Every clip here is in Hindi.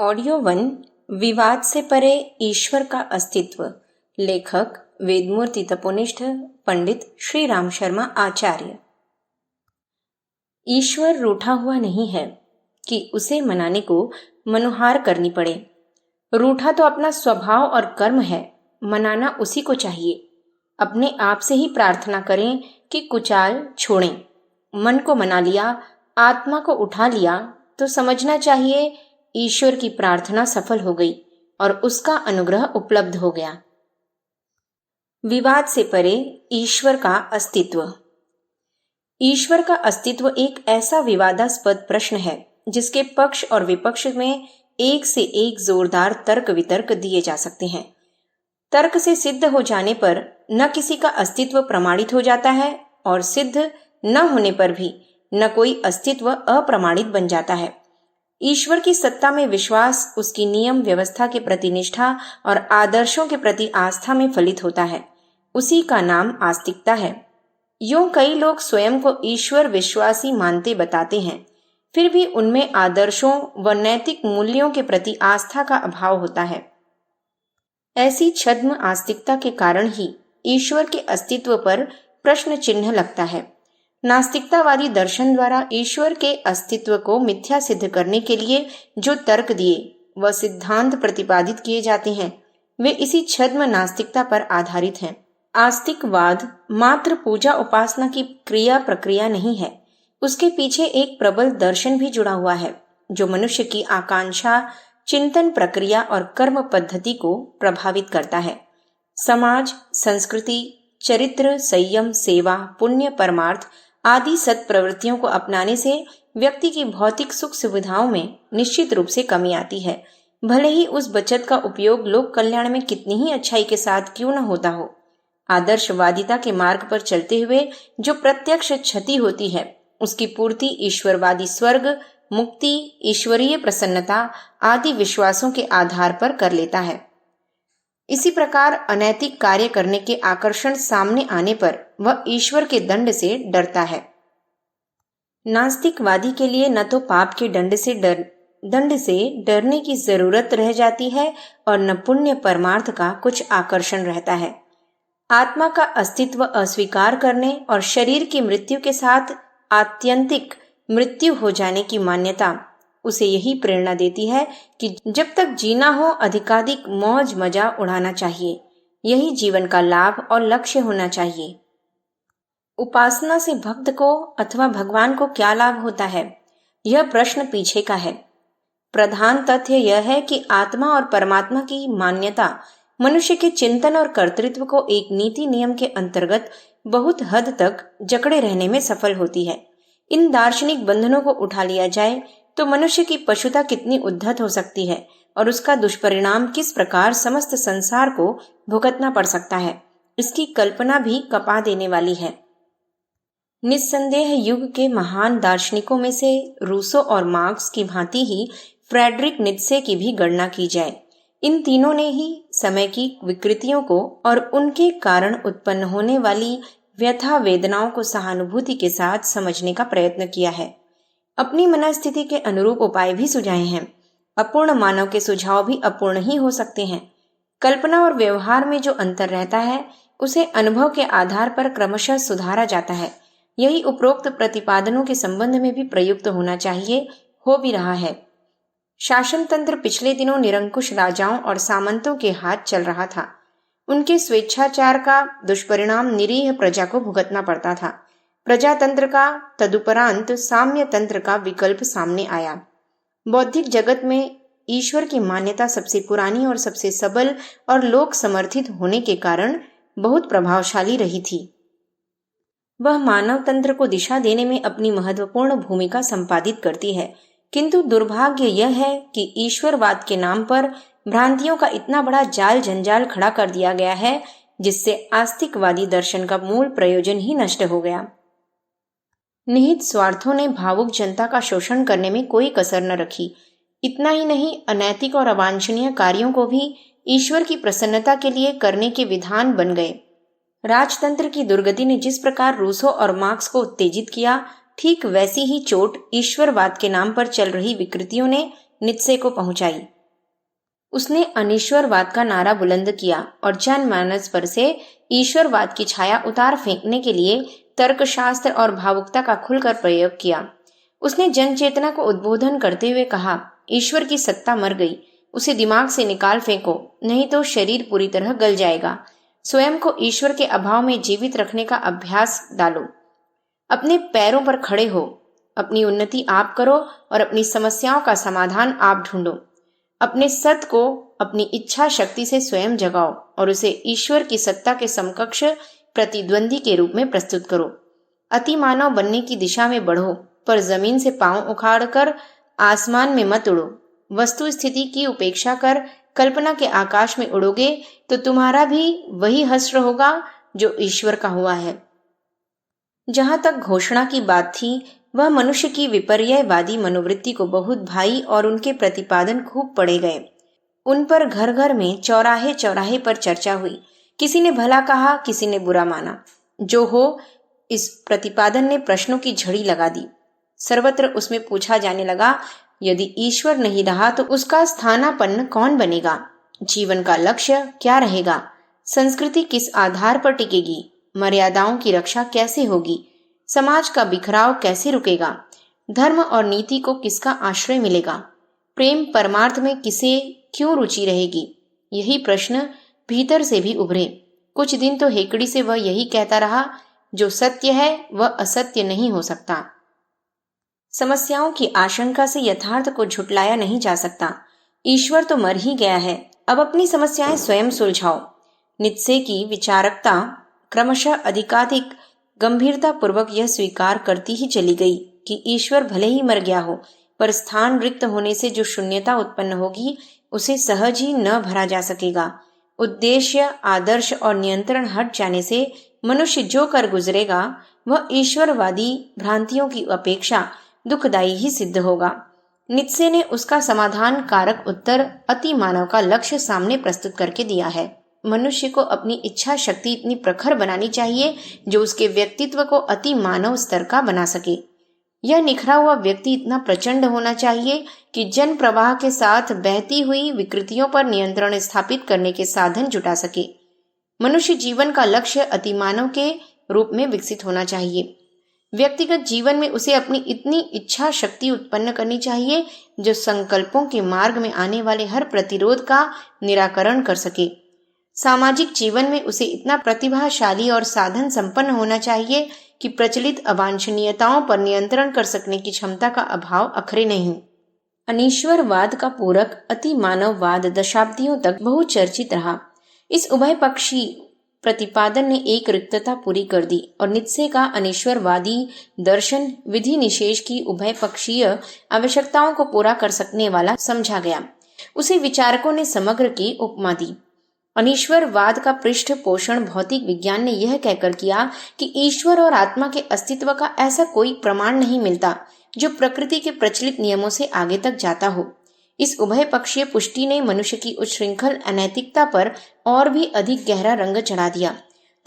ऑडियो वन विवाद से परे ईश्वर का अस्तित्व। लेखक वेदमूर्ति तपोनिष्ठ पंडित श्री राम शर्मा आचार्य। ईश्वर रूठा हुआ नहीं है कि उसे मनाने को मनुहार करनी पड़े। रूठा तो अपना स्वभाव और कर्म है, मनाना उसी को चाहिए। अपने आप से ही प्रार्थना करें कि कुचाल छोड़ें। मन को मना लिया, आत्मा को उठा लिया तो समझना चाहिए ईश्वर की प्रार्थना सफल हो गई और उसका अनुग्रह उपलब्ध हो गया। विवाद से परे ईश्वर का अस्तित्व। ईश्वर का अस्तित्व एक ऐसा विवादास्पद प्रश्न है जिसके पक्ष और विपक्ष में एक से एक जोरदार तर्क वितर्क दिए जा सकते हैं। तर्क से सिद्ध हो जाने पर न किसी का अस्तित्व प्रमाणित हो जाता है और सिद्ध न होने पर भी न कोई अस्तित्व अप्रमाणित बन जाता है। ईश्वर की सत्ता में विश्वास उसकी नियम व्यवस्था के प्रति निष्ठा और आदर्शों के प्रति आस्था में फलित होता है। उसी का नाम आस्तिकता है। यूं कई लोग स्वयं को ईश्वर विश्वासी मानते बताते हैं, फिर भी उनमें आदर्शों व नैतिक मूल्यों के प्रति आस्था का अभाव होता है। ऐसी छद्म आस्तिकता के कारण ही ईश्वर के अस्तित्व पर प्रश्न चिन्ह लगता है। नास्तिकतावादी दर्शन द्वारा ईश्वर के अस्तित्व को मिथ्या सिद्ध करने के लिए जो तर्क दिए व सिद्धांत प्रतिपादित किए जाते हैं, वे इसी छद्म नास्तिकता पर आधारित हैं। आस्तिकवाद मात्र पूजा उपासना की क्रिया प्रक्रिया नहीं है, उसके पीछे एक प्रबल दर्शन भी जुड़ा हुआ है जो मनुष्य की आकांक्षा, चिंतन प्रक्रिया और कर्म पद्धति को प्रभावित करता है। समाज, संस्कृति, चरित्र, संयम, सेवा, पुण्य, परमार्थ आदि सत्प्रवृत्तियों को अपनाने से व्यक्ति की भौतिक सुख सुविधाओं में निश्चित रूप से कमी आती है, भले ही उस बचत का उपयोग लोक कल्याण में कितनी ही अच्छाई के साथ क्यों न होता हो। आदर्शवादिता के मार्ग पर चलते हुए जो प्रत्यक्ष क्षति होती है, उसकी पूर्ति ईश्वरवादी स्वर्ग, मुक्ति, ईश्वरीय प्रसन्नता आदि विश्वासों के आधार पर कर लेता है। इसी प्रकार अनैतिक कार्य करने के आकर्षण सामने आने पर वह ईश्वर के दंड से डरता है। नास्तिकवादी के लिए न तो पाप के दंड से डरने की जरूरत रह जाती है और न पुण्य परमार्थ का कुछ आकर्षण रहता है। आत्मा का अस्तित्व अस्वीकार करने और शरीर की मृत्यु के साथ आत्यंतिक मृत्यु हो जाने की मान्यता उसे यही प्रेरणा देती है कि जब तक जीना हो अधिकाधिक मौज मजा उड़ाना चाहिए। यही जीवन का लाभ और लक्ष्य होना चाहिए। उपासना से भक्त को अथवा भगवान को क्या लाभ होता है, यह प्रश्न पीछे का है। प्रधान तथ्य यह है कि आत्मा और परमात्मा की मान्यता मनुष्य के चिंतन और कर्तृत्व को एक नीति नियम के अंतर्गत बहुत हद तक जकड़े रहने में सफल होती है। इन दार्शनिक बंधनों को उठा लिया जाए तो मनुष्य की पशुता कितनी उद्धत हो सकती है और उसका दुष्परिणाम किस प्रकार समस्त संसार को भुगतना पड़ सकता है, इसकी कल्पना भी कपा देने वाली है। निस्संदेह युग के महान दार्शनिकों में से रूसो और मार्क्स की भांति ही फ्रेडरिक नीत्शे की भी गणना की जाए। इन तीनों ने ही समय की विकृतियों को और उनके कारण उत्पन्न होने वाली व्यथा वेदनाओं को सहानुभूति के साथ समझने का प्रयत्न किया है। अपनी मनस्थिति के अनुरूप उपाय भी सुझाए हैं। अपूर्ण मानव के सुझाव भी अपूर्ण ही हो सकते हैं। कल्पना और व्यवहार में जो अंतर रहता है उसे अनुभव के आधार पर क्रमशः सुधारा जाता है। यही उपरोक्त प्रतिपादनों के संबंध में भी प्रयुक्त होना चाहिए, हो भी रहा है। शासन तंत्र पिछले दिनों निरंकुश राजाओं और सामंतों के हाथ चल रहा था। उनके स्वेच्छाचार का दुष्परिणाम निरीह प्रजा को भुगतना पड़ता था। प्रजातंत्र का तदुपरांत साम्य तंत्र का विकल्प सामने आया। बौद्धिक जगत में ईश्वर की मान्यता सबसे पुरानी और सबसे सबल और लोक समर्थित होने के कारण बहुत प्रभावशाली रही थी। वह मानव तंत्र को दिशा देने में अपनी महत्वपूर्ण भूमिका संपादित करती है, किंतु दुर्भाग्य यह है कि ईश्वरवाद के नाम पर भ्रांतियों का इतना बड़ा जाल जंजाल खड़ा कर दिया गया है जिससे आस्तिकवादी दर्शन का मूल प्रयोजन ही नष्ट हो गया। निहित स्वार्थों ने भावुक जनता का शोषण करने में कोई कसर न रखी। इतना ही नहीं, अनैतिक और अवांछनीय कार्यों को भी ईश्वर की प्रसन्नता के लिए करने के विधान बन गए। राजतंत्र की दुर्गति ने जिस प्रकार रूसो और मार्क्स को उत्तेजित किया, ठीक वैसी ही चोट ईश्वरवाद के नाम पर चल रही विकृतियों ने नित्से को पहुंचाई। उसने अनीश्वरवाद का नारा बुलंद किया और जनमानस पर से ईश्वरवाद की छाया उतार फेंकने के लिए तर्कशास्त्र और भावुकता का खुलकर प्रयोग किया। उसने जन चेतना को उद्बोधन करते हुए कहा, ईश्वर की सत्ता मर गई, उसे दिमाग से निकाल फेंको, नहीं तो शरीर पूरी तरह गल जाएगा। स्वयं को ईश्वर के अभाव में जीवित रखने का अभ्यास डालो। अपने पैरों पर खड़े हो, अपनी उन्नति आप करो और अपनी समस्याओं का समाधान आप ढूंढो। अपने सत्य को अपनी इच्छा शक्ति से स्वयं जगाओ और उसे ईश्वर की सत्ता के समकक्ष प्रतिद्वंदी के रूप में प्रस्तुत करो। अति मानव बनने की दिशा में बढ़ो, पर जमीन से पांव उखाड़कर आसमान में मत उड़ो। वस्तु स्थिति की उपेक्षा कर कल्पना के आकाश में उड़ोगे तो तुम्हारा भी वही हश्र होगा जो ईश्वर का हुआ है। जहां तक घोषणा की बात थी, वह मनुष्य की विपर्ययवादी मनोवृत्ति को बहुत भाई और उनके प्रतिपादन खूब पढ़े गए। उन पर घर घर में चौराहे चौराहे पर चर्चा हुई। किसी ने भला कहा, किसी ने बुरा माना। जो हो, इस प्रतिपादन ने प्रश्नों की झड़ी लगा दी। सर्वत्र उसमें पूछा जाने लगा, यदि ईश्वर नहीं रहा तो उसका स्थानापन्न कौन बनेगा? जीवन का लक्ष्य क्या रहेगा? संस्कृति किस आधार पर टिकेगी? मर्यादाओं की रक्षा कैसे होगी? समाज का बिखराव कैसे रुकेगा? धर्म और नीति को किसका आश्रय मिलेगा? प्रेम परमार्थ में किसे क्यों रुचि रहेगी? यही प्रश्न भीतर से भी उभरे। कुछ दिन तो हेकड़ी से वह यही कहता रहा, जो सत्य है वह असत्य नहीं हो सकता। समस्याओं की आशंका से यथार्थ को झुटलाया नहीं जा सकता। ईश्वर तो मर ही गया है, अब अपनी समस्याएं स्वयं सुलझाओ। नित्से की विचारकता क्रमशः अधिकाधिक गंभीरता पूर्वक यह स्वीकार करती ही चली गई कि ईश्वर भले ही मर गया हो, पर स्थान रिक्त होने से जो शून्यता उत्पन्न होगी उसे सहज ही न भरा जा सकेगा। उद्देश्य, आदर्श और नियंत्रण हट जाने से मनुष्य जो कर गुजरेगा वह ईश्वरवादी भ्रांतियों की अपेक्षा दुखदायी ही सिद्ध होगा। नित्से ने उसका समाधान कारक उत्तर अति मानव का लक्ष्य सामने प्रस्तुत करके दिया है। मनुष्य को अपनी इच्छा शक्ति इतनी प्रखर बनानी चाहिए जो उसके व्यक्तित्व को अति मानव स्तर का बना सके। यह निखरा हुआ व्यक्ति इतना प्रचंड होना चाहिए कि जन प्रवाह के साथ बहती हुई विकृतियों पर नियंत्रण स्थापित करने के साधन जुटा सके। मनुष्य जीवन का लक्ष्य अति मानव के रूप में विकसित होना चाहिए। व्यक्तिगत जीवन में उसे अपनी इतनी इच्छा शक्ति उत्पन्न करनी चाहिए जो संकल्पों के मार्ग में आने वाले हर प्रतिरोध का निराकरण कर सके। सामाजिक जीवन में उसे इतना प्रतिभाशाली और साधन संपन्न होना चाहिए कि प्रचलित अवांछनीयताओं पर नियंत्रण कर सकने की क्षमता का अभाव अखरे नहीं। अनीश्वरवाद का पूरक अति मानववाद दशाब्दियों तक बहुचर्चित रहा। इस उभय पक्षी प्रतिपादन ने एक रिक्तता पूरी कर दी और नित्से का अनीश्वरवादी दर्शन विधि निषेध की उभय पक्षीय आवश्यकताओं को पूरा कर सकने वाला समझा गया। उसे विचारकों ने समग्र की उपमा दी। अनीश्वरवाद का पृष्ठ पोषण भौतिक विज्ञान ने यह कहकर किया कि ईश्वर और आत्मा के अस्तित्व का ऐसा कोई प्रमाण नहीं मिलता जो प्रकृति के प्रचलित नियमों से आगे तक जाता हो। इस उभय पक्षीय पुष्टि ने मनुष्य की उच्छृंखल अनैतिकता पर और भी अधिक गहरा रंग चढ़ा दिया।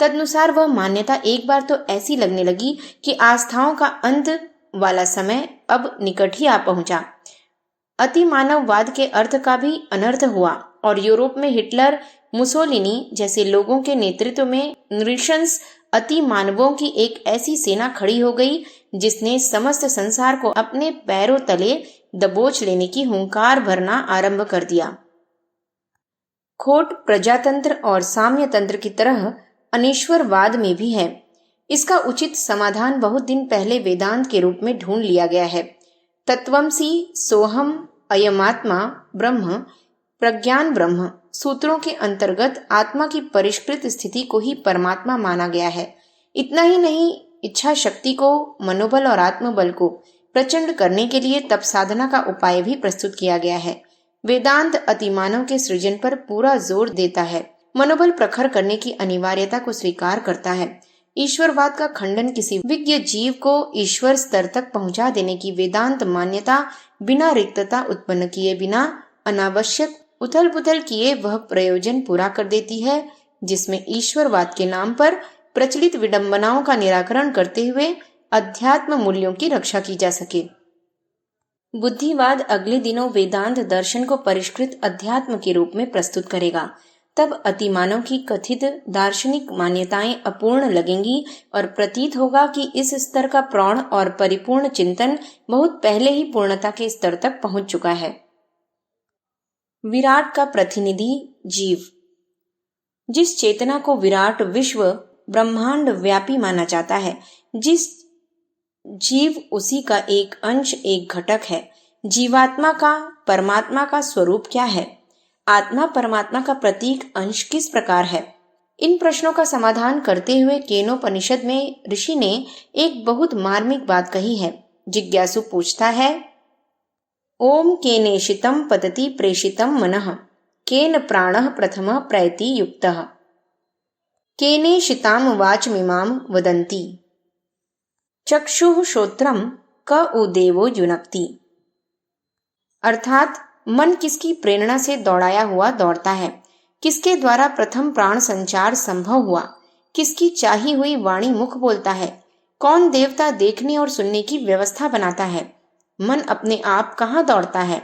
तदनुसार वह मान्यता एक बार तो ऐसी लगने लगी कि आस्थाओं का अंत वाला समय अब निकट ही आ पहुंचा। अति मानववाद के अर्थ का भी अनर्थ हुआ और यूरोप में हिटलर, मुसोलिनी जैसे लोगों के नेतृत्व में नृशंस अति मानवों की एक ऐसी सेना खड़ी हो गई जिसने समस्त संसार को अपने पैरों तले दबोच लेने की हुंकार भरना आरंभ कर दिया। खोट प्रजातंत्र और साम्यतंत्र की तरह अनीश्वरवाद में भी है। इसका उचित समाधान बहुत दिन पहले वेदांत के रूप में ढूंढ लिया गया है। तत्वमसि सोहम अयमात्मा ब्रह्म प्रज्ञान ब्रह्म सूत्रों के अंतर्गत आत्मा की परिष्कृत स्थिति को ही परमात्मा माना गया है। इतना ही नहीं, इच्छा शक्ति को, मनोबल और आत्मबल को प्रचंड करने के लिए तप साधना का उपाय भी प्रस्तुत किया गया है। वेदांत अतिमानव के सृजन पर पूरा जोर देता है, मनोबल प्रखर करने की अनिवार्यता को स्वीकार करता है। ईश्वरवाद का खंडन किसी विज्ञ जीव को ईश्वर स्तर तक पहुंचा देने की वेदांत मान्यता बिना रिक्तता उत्पन्न किए बिना अनावश्यक उथल पुथल किए वह प्रयोजन पूरा कर देती है जिसमें ईश्वरवाद के नाम पर प्रचलित विडंबनाओं का निराकरण करते हुए अध्यात्म मूल्यों की रक्षा की जा सके। बुद्धिवाद अगले दिनों वेदांत दर्शन को परिष्कृत अध्यात्म के रूप में प्रस्तुत करेगा। तब अतिमानव की कथित दार्शनिक मान्यताएं अपूर्ण लगेंगी और प्रतीत होगा कि इस स्तर का प्रौढ़ और परिपूर्ण चिंतन बहुत पहले ही पूर्णता के स्तर तक पहुंच चुका है। विराट का प्रतिनिधि जीव। जिस चेतना को विराट विश्व ब्रह्मांड व्यापी माना जाता है, जिस जीव उसी का एक अंश, एक घटक है। जीवात्मा का परमात्मा का स्वरूप क्या है? आत्मा परमात्मा का प्रतीक अंश किस प्रकार है? इन प्रश्नों का समाधान करते हुए केनोपनिषद में ऋषि ने एक बहुत मार्मिक बात कही है। जिज्ञासु पूछता है, ओम केनेशितम पतति प्रेषितम मनः, केन प्राणः प्रथमः प्रयति युक्तः, केनेशिताम वाचमिमाम वदन्ति, चक्षुः श्रोत्रम क उदेवो युनक्ति। अर्थात मन किसकी प्रेरणा से दौड़ाया हुआ दौड़ता है? किसके द्वारा प्रथम प्राण संचार संभव हुआ? किसकी चाही हुई वाणी मुख बोलता है? कौन देवता देखने और सुनने की व्यवस्था बनाता है? मन अपने आप कहाँ दौड़ता है?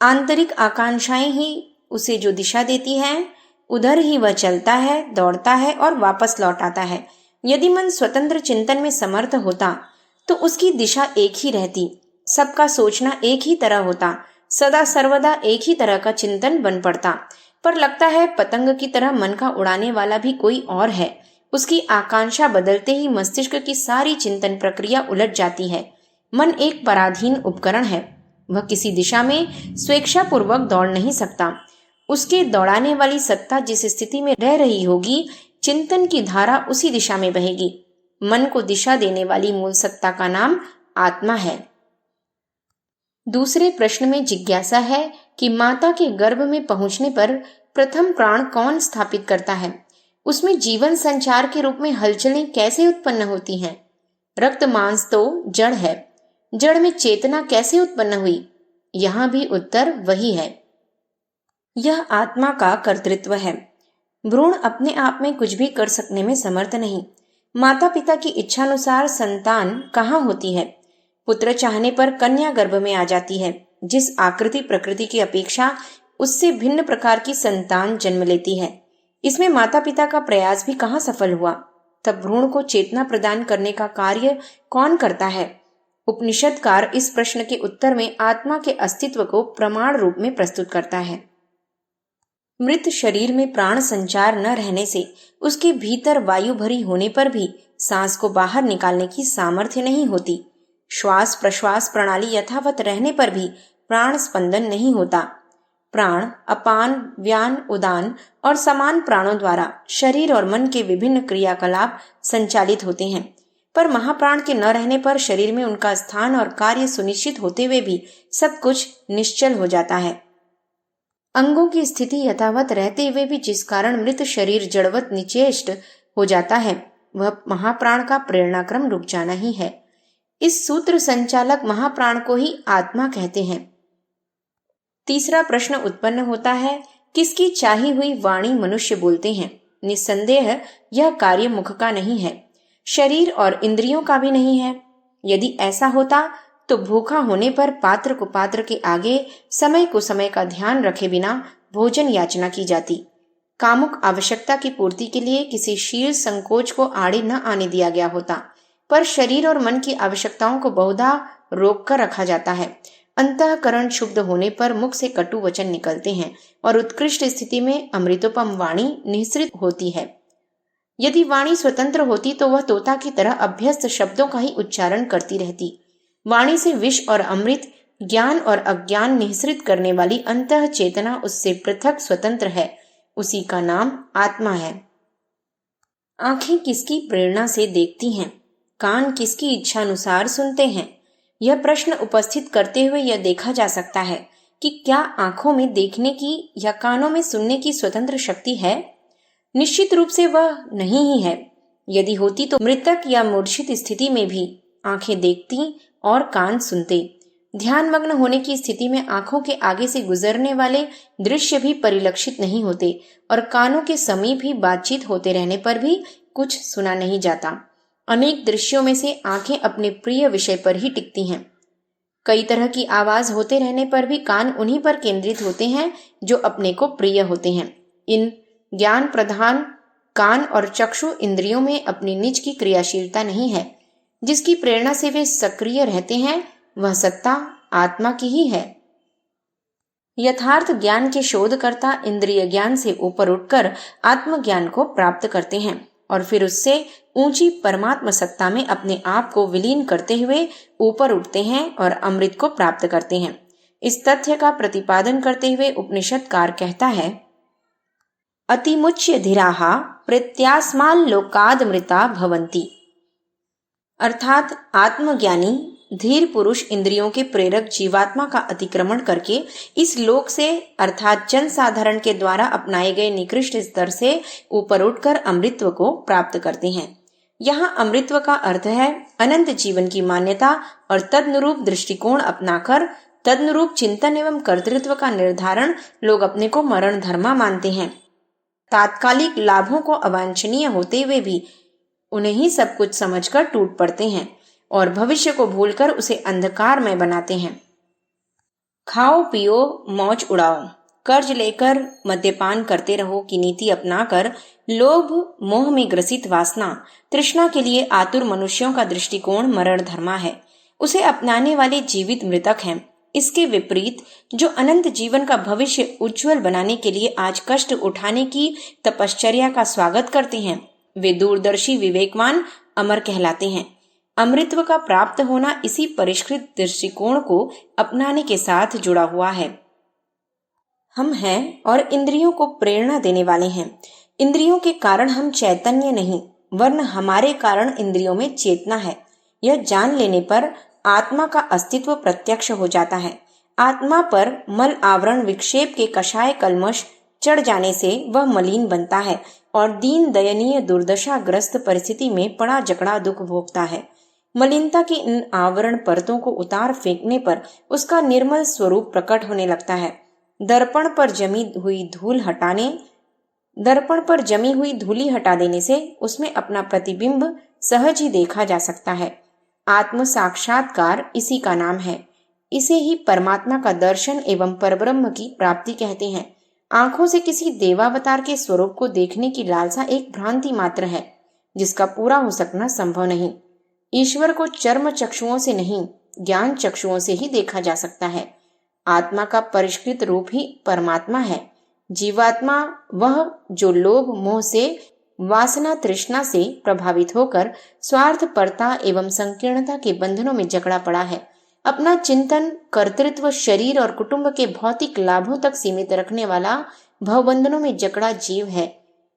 आंतरिक आकांक्षाएं ही उसे जो दिशा देती हैं, उधर ही वह चलता है, दौड़ता है और वापस लौट आता है। यदि मन स्वतंत्र चिंतन में समर्थ होता तो उसकी दिशा एक ही रहती, सबका सोचना एक ही तरह होता, सदा सर्वदा एक ही तरह का चिंतन बन पड़ता। पर लगता है पतंग की तरह मन का उड़ाने वाला भी कोई और है। उसकी आकांक्षा बदलते ही मस्तिष्क की सारी चिंतन प्रक्रिया उलट जाती है। मन एक पराधीन उपकरण है, वह किसी दिशा में स्वेच्छा पूर्वक दौड़ नहीं सकता। उसके दौड़ाने वाली सत्ता जिस स्थिति में रह रही होगी, चिंतन की धारा उसी दिशा में बहेगी। मन को दिशा देने वाली मूल सत्ता का नाम आत्मा है। दूसरे प्रश्न में जिज्ञासा है कि माता के गर्भ में पहुंचने पर प्रथम प्राण कौन स्थापित करता है? उसमें जीवन संचार के रूप में हलचलें कैसे उत्पन्न होती हैं? रक्त मांस तो जड़ है, जड़ में चेतना कैसे उत्पन्न हुई? यहां भी उत्तर वही है, यह आत्मा का कर्तृत्व है। भ्रूण अपने आप में कुछ भी कर सकने में समर्थ नहीं। माता पिता की इच्छानुसार संतान कहाँ होती है? पुत्र चाहने पर कन्या गर्भ में आ जाती है। जिस आकृति प्रकृति की अपेक्षा उससे भिन्न प्रकार की संतान जन्म लेती है। इसमें माता पिता का प्रयास भी कहाँ सफल हुआ? तब भ्रूण को चेतना प्रदान करने का कार्य कौन करता है? उपनिषदकार इस प्रश्न के उत्तर में आत्मा के अस्तित्व को प्रमाण रूप में प्रस्तुत करता है। मृत शरीर में प्राण संचार न रहने से उसके भीतर वायु भरी होने पर भी सांस को बाहर निकालने की सामर्थ्य नहीं होती। श्वास प्रश्वास प्रणाली यथावत रहने पर भी प्राण स्पंदन नहीं होता। प्राण अपान व्यान उदान और समान प्राणों द्वारा शरीर और मन के विभिन्न क्रियाकलाप संचालित होते हैं, पर महाप्राण के न रहने पर शरीर में उनका स्थान और कार्य सुनिश्चित होते हुए भी सब कुछ निश्चल हो जाता है। अंगों की स्थिति यथावत रहते हुए भी जिस कारण मृत शरीर जड़वत निचेष्ट हो जाता है, वह महाप्राण का प्रेरणाक्रम रुक जाना ही है। इस सूत्र संचालक महाप्राण को ही आत्मा कहते हैं। तीसरा प्रश्न उत्पन्न होता है, किसकी चाही हुई वाणी मनुष्य बोलते हैं? निस्संदेह यह कार्य मुख का नहीं है, शरीर और इंद्रियों का भी नहीं है। यदि ऐसा होता तो भूखा होने पर पात्र को पात्र के आगे समय को समय का ध्यान रखे बिना भोजन याचना की जाती। कामुक आवश्यकता की पूर्ति के लिए किसी शील संकोच को आड़े न आने दिया गया होता, पर शरीर और मन की आवश्यकताओं को बहुधा रोक कर रखा जाता है। अंतःकरण शुद्ध होने पर मुख से कटु वचन निकलते हैं और उत्कृष्ट स्थिति में अमृतोपम वाणी निःसृत होती है। यदि वाणी स्वतंत्र होती तो वह तोता की तरह अभ्यस्त शब्दों का ही उच्चारण करती रहती। वाणी से विष और अमृत, ज्ञान और अज्ञान निःसृत करने वाली अंतः चेतना उससे पृथक स्वतंत्र है, उसी का नाम आत्मा है। आंखें किसकी प्रेरणा से देखती हैं? कान किसकी इच्छानुसार सुनते हैं? यह प्रश्न उपस्थित करते हुए यह देखा जा सकता है कि क्या आंखों में देखने की या कानों में सुनने की स्वतंत्र शक्ति है? निश्चित रूप से वह नहीं ही है। यदि होती तो मृतक या मूर्छित स्थिति में भी आंखें देखती और कान सुनते। ध्यान मग्न होने की स्थिति में आंखों के आगे से गुजरने वाले दृश्य भी परिलक्षित नहीं होते और कानों के समीप ही बातचीत होते रहने पर भी कुछ सुना नहीं जाता। अनेक दृश्यों में से आंखें अपने प्रिय विषय पर ही टिकती हैं। कई तरह की आवाज होते रहने पर भी कान उन्हीं पर केंद्रित होते हैं जो अपने को प्रिय होते हैं। इन ज्ञान प्रधान कान और चक्षु इंद्रियों में अपनी निज की क्रियाशीलता नहीं है। जिसकी प्रेरणा से वे सक्रिय रहते हैं वह सत्ता आत्मा की ही है। यथार्थ ज्ञान के शोधकर्ता इंद्रिय ज्ञान से ऊपर उठकर आत्मज्ञान को प्राप्त करते हैं और फिर उससे ऊंची परमात्म सत्ता में अपने आप को विलीन करते हुए ऊपर उठते हैं और अमृत को प्राप्त करते हैं। इस तथ्य का प्रतिपादन करते हुए उपनिषदकार कहता है, अतिमुच्य धीराहा प्रत्यास्माल लोकादमृता भवंती। अर्थात आत्मज्ञानी धीर पुरुष इंद्रियों के प्रेरक जीवात्मा का अतिक्रमण करके इस लोक से अर्थात जन साधारण के द्वारा अपनाए गए निकृष्ट स्तर से ऊपर उठकर अमृतत्व को प्राप्त करते हैं। यहाँ अमृतत्व का अर्थ है अनंत जीवन की मान्यता और तदनुरूप दृष्टिकोण अपनाकर तदनुरूप चिंतन एवं कर्तृत्व का निर्धारण लोग अपने को मरण धर्मा मानते हैं। तात्कालिक लाभों को अवांछनीय होते हुए भी उन्हें ही सब कुछ समझकर टूट पड़ते हैं और भविष्य को भूलकर उसे अंधकार में बनाते हैं। खाओ पियो मौज उड़ाओ, कर्ज लेकर मद्यपान करते रहो की नीति अपनाकर लोभ मोह में ग्रसित वासना तृष्णा के लिए आतुर मनुष्यों का दृष्टिकोण मरण धर्मा है। उसे अपनाने वाले जीवित मृतक हैं। इसके विपरीत जो अनंत जीवन का भविष्य उज्जवल बनाने के लिए आज कष्ट उठाने की तपश्चर्या का स्वागत करते हैं वे दूरदर्शी विवेकवान अमर कहलाते हैं। अमृतत्व का प्राप्त होना इसी परिष्कृत दृष्टिकोण को अपनाने के साथ जुड़ा हुआ है। हम हैं और इंद्रियों को प्रेरणा देने वाले हैं। इंद्रियों के कारण हम चैतन्य नहीं वरन हमारे कारण इंद्रियों में चेतना है। यह जान लेने पर आत्मा का अस्तित्व प्रत्यक्ष हो जाता है। आत्मा पर मल आवरण विक्षेप के कषाय कलमश चढ़ जाने से वह मलिन बनता है और दीन दयनीय दुर्दशाग्रस्त परिस्थिति में पड़ा जकड़ा दुख भोगता है। मलिनता की इन आवरण परतों को उतार फेंकने पर उसका निर्मल स्वरूप प्रकट होने लगता है। दर्पण पर जमी हुई धूली हटा देने से उसमें अपना प्रतिबिंब सहज ही देखा जा सकता है। आत्म साक्षात्कार इसी का नाम है। इसे ही परमात्मा का दर्शन एवं परब्रह्म की प्राप्ति कहते हैं। आंखों से किसी देवावतार के स्वरूप को देखने की लालसा एक भ्रांति मात्र है जिसका पूरा हो सकना संभव नहीं। ईश्वर को चर्म चक्षुओं से नहीं ज्ञान चक्षुओं से ही देखा जा सकता है। आत्मा का परिष्कृत रूप ही परमात्मा है। जीवात्मा वह जो लोभ मोह से वासना तृष्णा से प्रभावित होकर स्वार्थपरता एवं संकीर्णता के बंधनों में जकड़ा पड़ा है। अपना चिंतन कर्तृत्व शरीर और कुटुंब के भौतिक लाभों तक सीमित रखने वाला भवबंधनों में जकड़ा जीव है।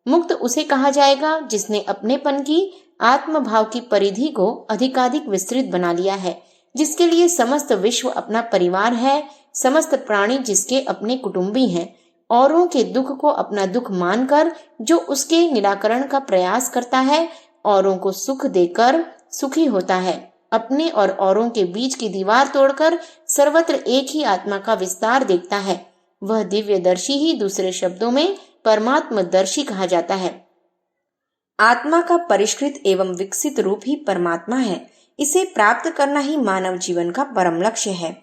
मुक्त उसे कहा जाएगा जिसने अपनेपन की आत्म भाव की परिधि को अधिकाधिक विस्तृत बना लिया है, जिसके लिए समस्त विश्व अपना परिवार है, समस्त प्राणी जिसके अपने कुटुंबी हैं, औरों के दुख को अपना दुख मानकर जो उसके निराकरण का प्रयास करता है, औरों को सुख देकर सुखी होता है, अपने और औरों के बीच की दीवार तोड़कर सर्वत्र एक ही आत्मा का विस्तार देखता है, वह दिव्यदर्शी ही दूसरे शब्दों में परमात्मदर्शी कहा जाता है। आत्मा का परिष्कृत एवं विकसित रूप ही परमात्मा है। इसे प्राप्त करना ही मानव जीवन का परम लक्ष्य है।